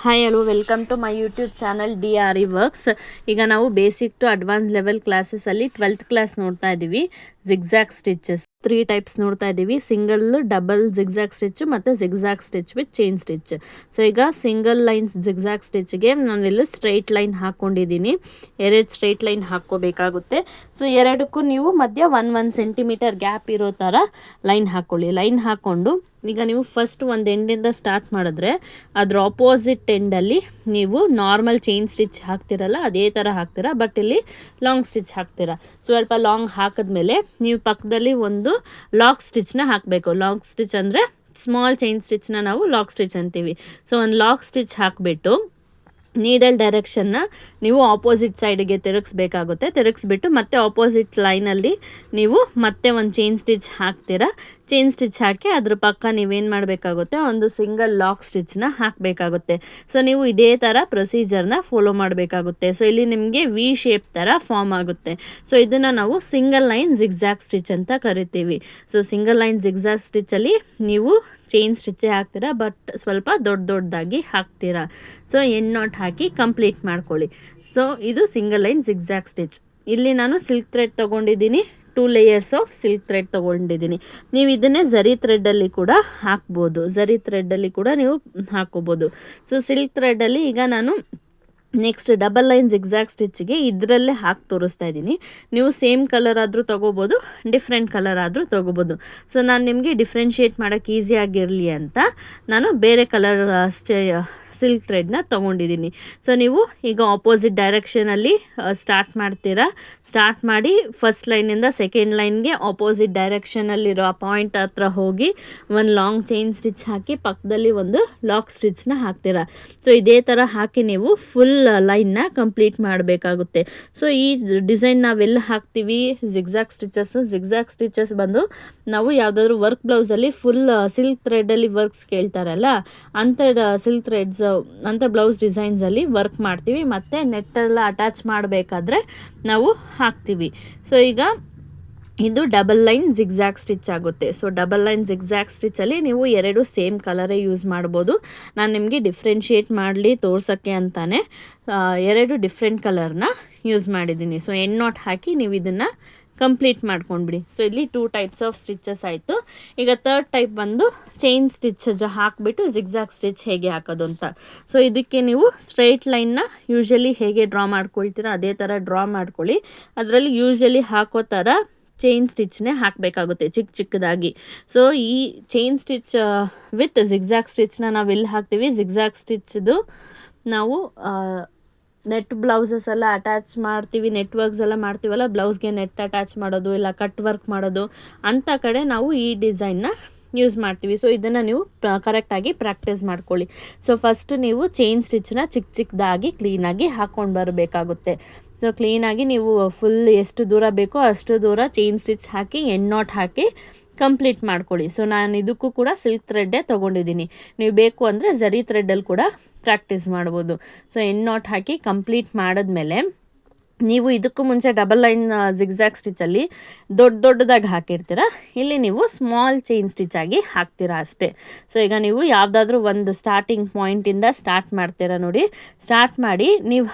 Hi hello welcome to my YouTube channel DRE works. ಈಗ ನಾವು basic to advance level ಕ್ಲಾಸಸಲ್ಲಿ 12th class ನೋಡ್ತಾ ಇದ್ದೀವಿ. ಜಿಗ್ಜಾಗ್ ಸ್ಟಿಚಸ್ 3 ಟೈಪ್ಸ್ ನೋಡ್ತಾ ಇದ್ದೀವಿ. ಸಿಂಗಲ್, ಡಬಲ್ ಜಿಗ್ಜಾಗ್ ಸ್ಟಿಚ್ ಮತ್ತು zigzag stitch with chain stitch. So ಈಗ single lines zigzag ಸ್ಟಿಚ್ಗೆ ನಾನಿಲ್ಲಿ ಸ್ಟ್ರೈಟ್ ಲೈನ್ ಹಾಕ್ಕೊಂಡಿದ್ದೀನಿ. 2 ಸ್ಟ್ರೈಟ್ ಲೈನ್ ಹಾಕ್ಕೋಬೇಕಾಗುತ್ತೆ. ಸೊ ಎರಡಕ್ಕೂ ನೀವು ಮಧ್ಯ 1 ಸೆಂಟಿಮೀಟರ್ ಗ್ಯಾಪ್ ಇರೋ ಥರ ಲೈನ್ ಹಾಕ್ಕೊಳ್ಳಿ. ಲೈನ್ ಹಾಕ್ಕೊಂಡು ಈಗ ನೀವು ಫಸ್ಟ್ ಒಂದು ಎಂಡಿಂದ ಸ್ಟಾರ್ಟ್ ಮಾಡಿದ್ರೆ ಅದ್ರ ಆಪೋಸಿಟ್ ಎಂಡಲ್ಲಿ ನೀವು ನಾರ್ಮಲ್ ಚೈನ್ ಸ್ಟಿಚ್ ಹಾಕ್ತಿರಲ್ಲ ಅದೇ ಥರ ಹಾಕ್ತೀರಾ, ಬಟ್ ಇಲ್ಲಿ ಲಾಂಗ್ ಸ್ಟಿಚ್ ಹಾಕ್ತೀರಾ. ಸ್ವಲ್ಪ ಲಾಂಗ್ ಹಾಕಿದ್ಮೇಲೆ ನೀವು ಪಕ್ಕದಲ್ಲಿ ಒಂದು ಲಾಕ್ ಸ್ಟಿಚ್ನ ಹಾಕಬೇಕು. ಲಾಂಗ್ ಸ್ಟಿಚ್ ಅಂದರೆ ಸ್ಮಾಲ್ ಚೈನ್ ಸ್ಟಿಚ್ನ ನಾವು ಲಾಕ್ ಸ್ಟಿಚ್ ಅಂತೀವಿ. ಸೊ ಒಂದು ಲಾಕ್ ಸ್ಟಿಚ್ ಹಾಕಿಬಿಟ್ಟು ನೀಡಲ್ ಡೈರೆಕ್ಷನ್ನ ನೀವು ಆಪೋಸಿಟ್ ಸೈಡ್ಗೆ ತಿರುಗಿಸ್ಬಿಟ್ಟು ಮತ್ತೆ ಆಪೋಸಿಟ್ ಲೈನಲ್ಲಿ ನೀವು ಮತ್ತೆ ಒಂದು ಚೈನ್ ಸ್ಟಿಚ್ ಹಾಕ್ತೀರಾ. ಚೈನ್ ಸ್ಟಿಚ್ ಹಾಕಿ ಅದ್ರ ಪಕ್ಕ ನೀವೇನು ಮಾಡಬೇಕಾಗುತ್ತೆ, ಒಂದು ಸಿಂಗಲ್ ಲಾಕ್ ಸ್ಟಿಚ್ನ ಹಾಕಬೇಕಾಗುತ್ತೆ. ಸೊ ನೀವು ಇದೇ ಥರ ಪ್ರೊಸೀಜರ್ನ ಫಾಲೋ ಮಾಡಬೇಕಾಗುತ್ತೆ. ಸೊ ಇಲ್ಲಿ ನಿಮಗೆ ವಿ ಶೇಪ್ ಥರ ಫಾರ್ಮ್ ಆಗುತ್ತೆ. ಸೊ ಇದನ್ನು ನಾವು ಸಿಂಗಲ್ ಲೈನ್ ಜಿಗ್ಜಾಗ್ ಸ್ಟಿಚ್ ಅಂತ ಕರಿತೀವಿ. ಸೊ ಸಿಂಗಲ್ ಲೈನ್ ಜಿಗ್ಜಾಗ್ ಸ್ಟಿಚ್ಚಲ್ಲಿ ನೀವು ಚೈನ್ ಸ್ಟಿಚ್ಚೇ ಹಾಕ್ತೀರಾ, ಬಟ್ ಸ್ವಲ್ಪ ದೊಡ್ಡದಾಗಿ ಹಾಕ್ತೀರಾ. So end not hockey complete ಮಾಡ್ಕೊಳ್ಳಿ. ಸೊ ಇದು ಸಿಂಗಲ್ ಲೈನ್ ಜಿಗ್ಜಾಗ್ ಸ್ಟಿಚ್. ಇಲ್ಲಿ ನಾನು ಸಿಲ್ಕ್ ಥ್ರೆಡ್ ತೊಗೊಂಡಿದ್ದೀನಿ, 2 ಲೇಯರ್ಸ್ ಆಫ್ ಸಿಲ್ಕ್ ಥ್ರೆಡ್ ತೊಗೊಂಡಿದ್ದೀನಿ. ನೀವು ಇದನ್ನೇ ಝರಿ ಥ್ರೆಡ್ಡಲ್ಲಿ ಕೂಡ ಹಾಕ್ಬೋದು. ಝರಿ ಥ್ರೆಡ್ಡಲ್ಲಿ ಕೂಡ ನೀವು ಹಾಕ್ಕೋಬೋದು. ಸೊ ಸಿಲ್ಕ್ ಥ್ರೆಡ್ಡಲ್ಲಿ ಈಗ ನಾನು ನೆಕ್ಸ್ಟ್ ಡಬಲ್ ಲೈನ್ ಜಿಗ್ಜಾಗ್ ಸ್ಟಿಚ್ಗೆ ಇದರಲ್ಲೇ ಹಾಕಿ ತೋರಿಸ್ತಾ ಇದ್ದೀನಿ. ನೀವು ಸೇಮ್ ಕಲರ್ ಆದರೂ ತೊಗೋಬೋದು, ಡಿಫ್ರೆಂಟ್ ಕಲರ್ ಆದರೂ ತೊಗೋಬೋದು. ಸೊ ನಾನು ನಿಮಗೆ ಡಿಫ್ರೆನ್ಷಿಯೇಟ್ ಮಾಡೋಕ್ಕೆ ಈಸಿ ಆಗಿರಲಿ ಅಂತ ನಾನು ಬೇರೆ ಕಲರ್ ಸಿಲ್ಕ್ ಥ್ರೆಡ್ನ ತೊಗೊಂಡಿದ್ದೀನಿ. ಸೊ ನೀವು ಈಗ ಆಪೋಸಿಟ್ ಡೈರೆಕ್ಷನಲ್ಲಿ ಸ್ಟಾರ್ಟ್ ಮಾಡ್ತೀರಾ. ಸ್ಟಾರ್ಟ್ ಮಾಡಿ ಫಸ್ಟ್ ಲೈನಿಂದ ಸೆಕೆಂಡ್ ಲೈನ್ಗೆ ಆಪೋಸಿಟ್ ಡೈರೆಕ್ಷನಲ್ಲಿರೋ ಆ ಪಾಯಿಂಟ್ ಹತ್ರ ಹೋಗಿ ಒಂದು ಲಾಂಗ್ ಚೈನ್ ಸ್ಟಿಚ್ ಹಾಕಿ ಪಕ್ಕದಲ್ಲಿ ಒಂದು ಲಾಕ್ ಸ್ಟಿಚ್ನ ಹಾಕ್ತೀರಾ. ಸೊ ಇದೇ ಥರ ಹಾಕಿ ನೀವು ಫುಲ್ ಲೈನ್ನ ಕಂಪ್ಲೀಟ್ ಮಾಡಬೇಕಾಗುತ್ತೆ. ಸೊ ಈ ಡಿಸೈನ್ ನಾವೆಲ್ಲ ಹಾಕ್ತೀವಿ ಜಿಗ್ಜಾಗ್ ಸ್ಟಿಚಸ್ ಬಂದು ನಾವು ಯಾವುದಾದ್ರೂ ವರ್ಕ್ ಬ್ಲೌಸಲ್ಲಿ ಫುಲ್ ಸಿಲ್ಕ್ ಥ್ರೆಡಲ್ಲಿ ವರ್ಕ್ಸ್ ಕೇಳ್ತಾರಲ್ಲ ಅಂಥ ಸಿಲ್ಕ್ ಥ್ರೆಡ್ಸ್ ಅಂತ ಬ್ಲೌಸ್ ಡಿಸೈನ್ಸಲ್ಲಿ ವರ್ಕ್ ಮಾಡ್ತೀವಿ. ಮತ್ತು ನೆಟ್ಟೆಲ್ಲ ಅಟ್ಯಾಚ್ ಮಾಡಬೇಕಾದ್ರೆ ನಾವು ಹಾಕ್ತೀವಿ. ಸೊ ಈಗ ಇದು ಡಬಲ್ ಲೈನ್ ಜಿಗ್ಜಾಗ್ ಸ್ಟಿಚ್ ಆಗುತ್ತೆ. ಸೊ ಡಬಲ್ ಲೈನ್ ಜಿಗ್ಜಾಗ್ ಸ್ಟಿಚ್ಚಲ್ಲಿ ನೀವು 2 ಸೇಮ್ ಕಲರೇ ಯೂಸ್ ಮಾಡ್ಬೋದು. ನಾನು ನಿಮಗೆ ಡಿಫ್ರೆನ್ಷಿಯೇಟ್ ಮಾಡಲಿ ತೋರ್ಸೋಕ್ಕೆ ಅಂತಾನೆ 2 ಡಿಫ್ರೆಂಟ್ ಕಲರ್ನ ಯೂಸ್ ಮಾಡಿದ್ದೀನಿ. ಸೊ ಎಂಡ್ ನಾಟ್ ಹಾಕಿ ನೀವು ಇದನ್ನು ಕಂಪ್ಲೀಟ್ ಮಾಡ್ಕೊಂಡ್ಬಿಡಿ. ಸೊ ಇಲ್ಲಿ 2 ಟೈಪ್ಸ್ ಆಫ್ ಸ್ಟಿಚಸ್ ಆಯಿತು. ಈಗ ಥರ್ಡ್ ಟೈಪ್ ಬಂದು ಚೈನ್ ಸ್ಟಿಚ್ ಹಾಕಿಬಿಟ್ಟು ಜಿಗ್ಜಾಗ್ ಸ್ಟಿಚ್ ಹೇಗೆ ಹಾಕೋದು ಅಂತ. ಸೊ ಇದಕ್ಕೆ ನೀವು ಸ್ಟ್ರೈಟ್ ಲೈನ್ನ ಯೂಶ್ವಲಿ ಹೇಗೆ ಡ್ರಾ ಮಾಡ್ಕೊಳ್ತೀರಾ ಅದೇ ಥರ ಡ್ರಾ ಮಾಡ್ಕೊಳ್ಳಿ. ಅದರಲ್ಲಿ ಯೂಶ್ವಲಿ ಹಾಕೋ ಥರ ಚೈನ್ ಸ್ಟಿಚ್ನೇ ಹಾಕಬೇಕಾಗುತ್ತೆ ಚಿಕ್ಕದಾಗಿ. ಸೊ ಈ ಚೈನ್ ಸ್ಟಿಚ್ ವಿತ್ ಜಿಗ್ಜಾಗ್ ಸ್ಟಿಚ್ನ ನಾವು ಎಲ್ಲಿ ಹಾಕ್ತೀವಿ, ಜಿಗ್ಜಾಗ್ ಸ್ಟಿಚ್ದು ನಾವು ನೆಟ್ ಬ್ಲೌಸಸ್ ಎಲ್ಲ ಅಟ್ಯಾಚ್ ಮಾಡ್ತೀವಿ, ನೆಟ್ ವರ್ಕ್ಸ್ ಎಲ್ಲ ಮಾಡ್ತೀವಲ್ಲ, ಬ್ಲೌಸ್ಗೆ ನೆಟ್ ಅಟ್ಯಾಚ್ ಮಾಡೋದು ಇಲ್ಲ ಕಟ್ ವರ್ಕ್ ಮಾಡೋದು ಅಂಥ ಕಡೆ ನಾವು ಈ ಡಿಸೈನ್ನ ಯೂಸ್ ಮಾಡ್ತೀವಿ. ಸೊ ಇದನ್ನು ನೀವು ಕರೆಕ್ಟಾಗಿ ಪ್ರಾಕ್ಟೀಸ್ ಮಾಡ್ಕೊಳ್ಳಿ. ಸೊ ಫಸ್ಟ್ ನೀವು ಚೈನ್ ಸ್ಟಿಚ್ನ ಚಿಕ್ಕದಾಗಿ ಕ್ಲೀನಾಗಿ ಹಾಕ್ಕೊಂಡು ಬರಬೇಕಾಗುತ್ತೆ. ಸೊ ಕ್ಲೀನಾಗಿ ನೀವು ಫುಲ್ ಎಷ್ಟು ದೂರ ಬೇಕೋ ಅಷ್ಟು ದೂರ chain stitch hockey end not hockey complete ಮಾಡ್ಕೊಳ್ಳಿ. ಸೊ ನಾನು ಇದಕ್ಕೂ ಕೂಡ ಸಿಲ್ಕ್ ಥ್ರೆಡ್ಡೇ ತೊಗೊಂಡಿದ್ದೀನಿ. ನೀವು ಬೇಕು ಅಂದರೆ ಝರಿ ಥ್ರೆಡ್ಡಲ್ಲಿ ಕೂಡ ಪ್ರಾಕ್ಟೀಸ್ ಮಾಡ್ಬೋದು. So end not hockey complete ಮಾಡಿದ್ಮೇಲೆ ನೀವು ಇದಕ್ಕೂ ಮುಂಚೆ ಡಬಲ್ ಲೈನ್ ಜಿಗ್ಜಾಗ್ ಸ್ಟಿಚ್ಚಲ್ಲಿ ದೊಡ್ಡದಾಗಿ ಹಾಕಿರ್ತೀರ, ಇಲ್ಲಿ ನೀವು ಸ್ಮಾಲ್ ಚೈನ್ ಸ್ಟಿಚ್ ಆಗಿ ಹಾಕ್ತೀರಾ ಅಷ್ಟೇ. ಸೊ ಈಗ ನೀವು ಯಾವುದಾದ್ರೂ ಒಂದು ಸ್ಟಾರ್ಟಿಂಗ್ ಪಾಯಿಂಟಿಂದ ಸ್ಟಾರ್ಟ್ ಮಾಡ್ತೀರಾ ನೋಡಿ. ಸ್ಟಾರ್ಟ್ ಮಾಡಿ ನೀವು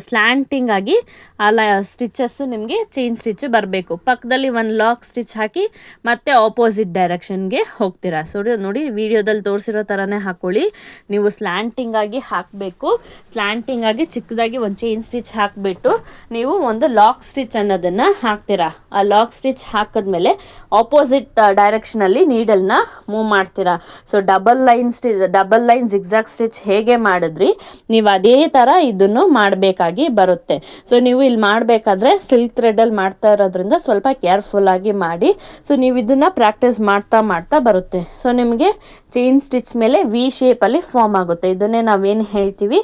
ಸ್ಲ್ಯಾಂಟಿಂಗ್ ಆಗಿ ಆ ಸ್ಟಿಚಸ್ಸು ನಿಮಗೆ ಚೈನ್ ಸ್ಟಿಚ್ ಬರಬೇಕು. ಪಕ್ಕದಲ್ಲಿ ಒಂದು ಲಾಕ್ ಸ್ಟಿಚ್ ಹಾಕಿ ಮತ್ತೆ ಆಪೋಸಿಟ್ ಡೈರೆಕ್ಷನ್ಗೆ ಹೋಗ್ತೀರಾ. ಸೊ ನೋಡಿ ವಿಡಿಯೋದಲ್ಲಿ ತೋರಿಸಿರೋ ಥರನೇ ಹಾಕ್ಕೊಳ್ಳಿ. ನೀವು ಸ್ಲ್ಯಾಂಟಿಂಗ್ ಆಗಿ ಹಾಕಬೇಕು. ಸ್ಲ್ಯಾಂಟಿಂಗ್ ಆಗಿ ಚಿಕ್ಕದಾಗಿ ಒಂದು ಚೈನ್ ಸ್ಟಿಚ್ ಹಾಕಿಬಿಟ್ಟು ನೀವು ಒಂದು ಲಾಕ್ ಸ್ಟಿಚ್ ಅನ್ನೋದನ್ನು ಹಾಕ್ತೀರಾ. ಆ ಲಾಕ್ ಸ್ಟಿಚ್ ಹಾಕಿದ್ಮೇಲೆ ಆಪೋಸಿಟ್ ಡೈರೆಕ್ಷನಲ್ಲಿ ನೀಡಲ್ನ ಮೂವ್ ಮಾಡ್ತೀರಾ. So double line zigzag stitch ಹೇಗೆ ಮಾಡಿದ್ರಿ ನೀವು ಅದೇ ಥರ ಇದನ್ನು ಮಾಡಬೇಕಾಗಿ ಬರುತ್ತೆ. ಸೊ ನೀವು ಇಲ್ಲಿ ಮಾಡಬೇಕಾದ್ರೆ ಸಿಲ್ಕ್ ಥ್ರೆಡಲ್ಲಿ ಮಾಡ್ತಾ ಇರೋದ್ರಿಂದ ಸ್ವಲ್ಪ ಕೇರ್ಫುಲ್ಲಾಗಿ ಮಾಡಿ. ಸೊ ನೀವು ಇದನ್ನು ಪ್ರಾಕ್ಟೀಸ್ ಮಾಡ್ತಾ ಬರುತ್ತೆ. ಸೊ ನಿಮಗೆ ಚೈನ್ ಸ್ಟಿಚ್ ಮೇಲೆ ವಿ ಶೇಪಲ್ಲಿ ಫಾರ್ಮ್ ಆಗುತ್ತೆ. ಇದನ್ನೇ ನಾವೇನು ಹೇಳ್ತೀವಿ,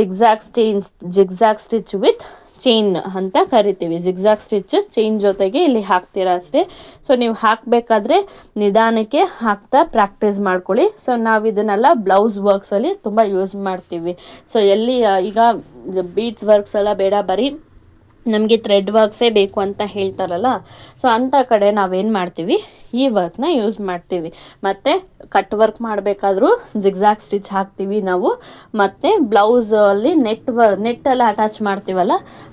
ಜಿಗ್ಜಾಗ್ ಸ್ಟಿಚ್ ವಿತ್ ಚೈನ್ ಅಂತ ಕರಿತೀವಿ. ಜಿಗ್ಜಾಗ್ ಸ್ಟಿಚ್ ಚೈನ್ ಜೊತೆಗೆ ಇಲ್ಲಿ ಹಾಕ್ತೀರಾ ಅಷ್ಟೇ. ಸೊ ನೀವು ಹಾಕಬೇಕಾದ್ರೆ ನಿಧಾನಕ್ಕೆ ಹಾಕ್ತಾ ಪ್ರಾಕ್ಟೀಸ್ ಮಾಡ್ಕೊಳ್ಳಿ. ಸೊ ನಾವು ಇದನ್ನೆಲ್ಲ ಬ್ಲೌಸ್ ವರ್ಕ್ಸಲ್ಲಿ ತುಂಬ ಯೂಸ್ ಮಾಡ್ತೀವಿ. ಸೊ ಎಲ್ಲಿ ಈಗ ಬೀಡ್ಸ್ ವರ್ಕ್ಸ್ ಎಲ್ಲ ಬೇಡ, ಬರೀ ನಮಗೆ ಥ್ರೆಡ್ ವರ್ಕ್ಸೇ ಬೇಕು ಅಂತ ಹೇಳ್ತಾರಲ್ಲ, ಸೊ ಅಂಥ ಕಡೆ ನಾವೇನು ಮಾಡ್ತೀವಿ, ಈ ವರ್ಕ್ನ ಯೂಸ್ ಮಾಡ್ತೀವಿ. ಮತ್ತು ಕಟ್ ವರ್ಕ್ ಮಾಡಬೇಕಾದ್ರೂ ಜಿಗ್ಜಾಗ್ ಸ್ಟಿಚ್ ಹಾಕ್ತೀವಿ ನಾವು. ಮತ್ತು ಬ್ಲೌಸಲ್ಲಿ ನೆಟ್ಟೆಲ್ಲ ಅಟ್ಯಾಚ್ ಮಾಡ್ತೀವಲ್ಲ,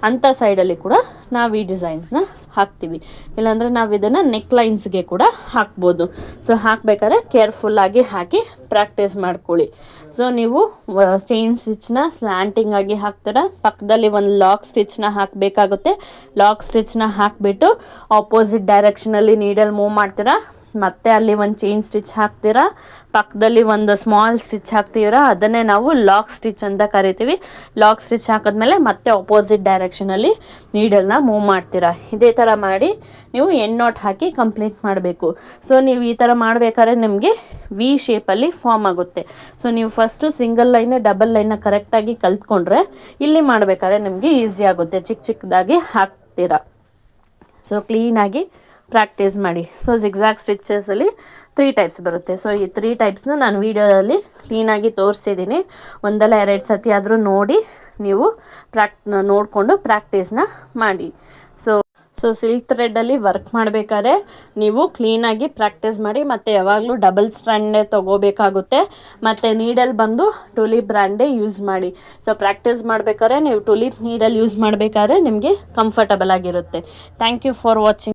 ಅಂಥ ಸೈಡಲ್ಲಿ ಕೂಡ ನಾವು ಈ ಡಿಸೈನ್ಸ್ನ ಹಾಕ್ತೀವಿ. ಇಲ್ಲಾಂದರೆ ನಾವು ಇದನ್ನು ನೆಕ್ ಲೈನ್ಸ್ಗೆ ಕೂಡ ಹಾಕ್ಬೋದು. ಸೊ ಹಾಕಬೇಕಾದ್ರೆ ಕೇರ್ಫುಲ್ಲಾಗಿ ಹಾಕಿ ಪ್ರಾಕ್ಟೀಸ್ ಮಾಡ್ಕೊಳ್ಳಿ. ಸೊ ನೀವು ಚೈನ್ ಸ್ಟಿಚ್ನ ಸ್ಲ್ಯಾಂಟಿಂಗ್ ಆಗಿ ಹಾಕ್ತೀರಾ, ಪಕ್ಕದಲ್ಲಿ ಒಂದು ಲಾಕ್ ಸ್ಟಿಚ್ನ ಹಾಕಬೇಕಾಗುತ್ತೆ. ಲಾಕ್ ಸ್ಟಿಚ್ನ ಹಾಕಿಬಿಟ್ಟು ಆಪೋಸಿಟ್ ಡೈರೆಕ್ಷನಲ್ಲಿ ನೀಡಲ್ ಮೂವ್ ಮಾಡ್ತೀರಾ. ಮತ್ತೆ ಅಲ್ಲಿ ಒಂದು ಚೈನ್ ಸ್ಟಿಚ್ ಹಾಕ್ತೀರಾ, ಪಕ್ಕದಲ್ಲಿ ಒಂದು ಸ್ಮಾಲ್ ಸ್ಟಿಚ್ ಹಾಕ್ತೀರಾ, ಅದನ್ನೇ ನಾವು ಲಾಕ್ ಸ್ಟಿಚ್ ಅಂತ ಕರಿತೀವಿ. ಲಾಕ್ ಸ್ಟಿಚ್ ಹಾಕಿದ್ಮೇಲೆ ಮತ್ತೆ ಆಪೋಸಿಟ್ ಡೈರೆಕ್ಷನಲ್ಲಿ ನೀಡಲ್ನ ಮೂವ್ ಮಾಡ್ತೀರಾ. ಇದೇ ಥರ ಮಾಡಿ ನೀವು ಎಂಡ್ ನಾಟ್ ಹಾಕಿ ಕಂಪ್ಲೀಟ್ ಮಾಡಬೇಕು. ಸೊ ನೀವು ಈ ಥರ ಮಾಡಬೇಕಾದ್ರೆ ನಿಮಗೆ ವಿ ಶೇಪಲ್ಲಿ ಫಾರ್ಮ್ ಆಗುತ್ತೆ. ಸೊ ನೀವು ಫಸ್ಟು ಸಿಂಗಲ್ ಲೈನ್ ಡಬಲ್ ಲೈನ್ನ ಕರೆಕ್ಟಾಗಿ ಕಲ್ತ್ಕೊಂಡ್ರೆ ಇಲ್ಲಿ ಮಾಡಬೇಕಾದ್ರೆ ನಿಮಗೆ ಈಸಿ ಆಗುತ್ತೆ. ಚಿಕ್ಕದಾಗಿ ಹಾಕ್ತೀರಾ. ಸೊ ಕ್ಲೀನಾಗಿ ಪ್ರಾಕ್ಟೀಸ್ ಮಾಡಿ. ಸೊ ಜಿಗ್ಜಾಗ್ ಸ್ಟಿಚಸಲ್ಲಿ 3 ಟೈಪ್ಸ್ ಬರುತ್ತೆ. ಸೊ ಈ 3 ಟೈಪ್ಸ್ನ ನಾನು ವೀಡಿಯೋದಲ್ಲಿ ಕ್ಲೀನಾಗಿ ತೋರಿಸಿದ್ದೀನಿ. ಒಂದಲ್ಲ 2 ಸತಿ ಆದರೂ ನೋಡಿ ನೀವು ನೋಡಿಕೊಂಡು ಪ್ರಾಕ್ಟೀಸ್ನ ಮಾಡಿ. ಸೊ ಸಿಲ್ಕ್ ಥ್ರೆಡ್ಡಲ್ಲಿ ವರ್ಕ್ ಮಾಡಬೇಕಾದ್ರೆ ನೀವು ಕ್ಲೀನಾಗಿ ಪ್ರಾಕ್ಟೀಸ್ ಮಾಡಿ. ಮತ್ತು ಯಾವಾಗಲೂ ಡಬಲ್ ಸ್ಟ್ಯಾಂಡೇ ತೊಗೋಬೇಕಾಗುತ್ತೆ. ಮತ್ತು ನೀಡಲ್ ಬಂದು ಟುಲಿಪ್ ಬ್ರ್ಯಾಂಡೇ ಯೂಸ್ ಮಾಡಿ. ಸೊ ಪ್ರಾಕ್ಟೀಸ್ ಮಾಡಬೇಕಾದ್ರೆ ನೀವು ಟುಲಿಪ್ ನೀಡಲ್ ಯೂಸ್ ಮಾಡಬೇಕಾದ್ರೆ ನಿಮಗೆ ಕಂಫರ್ಟಬಲ್ ಆಗಿರುತ್ತೆ. Thank you for watching.